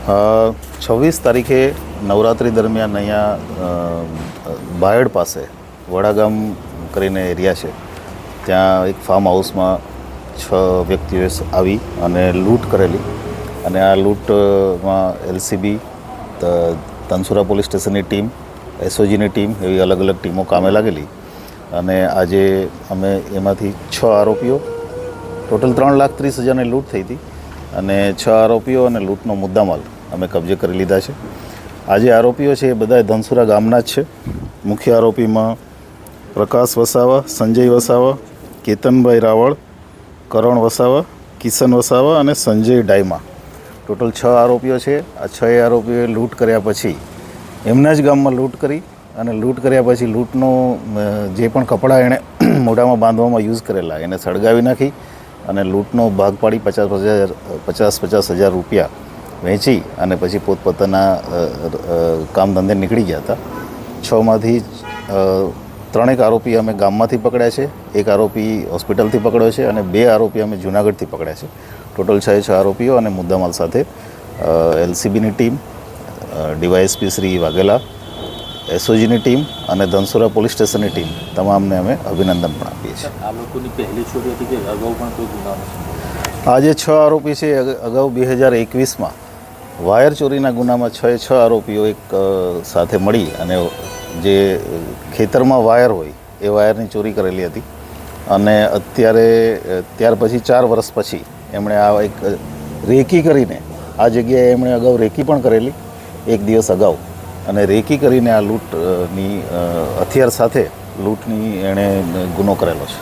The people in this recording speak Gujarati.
26 તારીખે નવરાત્રિ દરમિયાન અહીંયા બાયડ પાસે વડાગામ કરીને એરિયા છે, ત્યાં એક ફાર્મ હાઉસમાં 6 વ્યક્તિઓએ આવી અને લૂંટ કરેલી. અને આ લૂંટમાં LCB, તનસુરા પોલીસ સ્ટેશનની ટીમ, SOGની ટીમ એવી અલગ અલગ ટીમો કામે લાગેલી. અને આજે અમે એમાંથી 6 આરોપીઓ, ટોટલ 3,30,000ની લૂંટ થઈ હતી અને 6 આરોપીઓ અને લૂંટનો મુદ્દામાલ અમે કબજે કરી લીધા છે. આજે આરોપીઓ છે એ બધા ધનસુરા ગામના જ છે. મુખ્ય આરોપીમાં પ્રકાશ વસાવા, સંજય વસાવા, કેતનભાઈ રાવળ, કરણ વસાવા, કિશન વસાવા અને સંજય ડાયમા, ટોટલ 6 આરોપીઓ છે. આ 6 આરોપીઓએ લૂંટ કર્યા પછી એમના જ ગામમાં લૂંટ કરી અને લૂંટ કર્યા પછી લૂંટનો જે પણ કપડાં એણે મોઢામાં બાંધવામાં યુઝ કરેલા એને સળગાવી નાખી અને લૂંટનો ભાગ પાડી 50,000 રૂપિયા વહેંચી અને પછી પોતપોતાના કામ ધંધે નીકળી ગયા હતા. 6માંથી 3 આરોપી અમે ગામમાંથી પકડ્યા છે, 1 આરોપી હોસ્પિટલથી પકડ્યો છે અને 2 આરોપી અમે જૂનાગઢથી પકડ્યા છે. ટોટલ 6 આરોપીઓ અને મુદ્દામાલ સાથે LCBની ટીમ, DYSP શ્રી વાઘેલા, SOGની ટીમ અને ધનસુરા પોલીસ સ્ટેશનની ટીમ તમામને અમે અભિનંદન પણ આપીએ છીએ. આ લોકોની પહેલી ચોરી હતી કે અગાઉ પણ કોઈ ગુનામાં? આ જે 6 આરોપી છે અગાઉ 2021માં વાયર ચોરીના ગુનામાં 6 આરોપીઓ એક સાથે મળી અને જે ખેતરમાં વાયર હોય એ વાયરની ચોરી કરેલી હતી. અને ત્યાર પછી 4 વર્ષ પછી એમણે આ એક રેકી કરીને આ જગ્યાએ એમણે અગાઉ રેકી પણ કરેલી 1 દિવસ અગાઉ, અને રેકી કરીને આ લૂંટની હથિયાર સાથે લૂંટની એણે ગુનો કરેલો છે.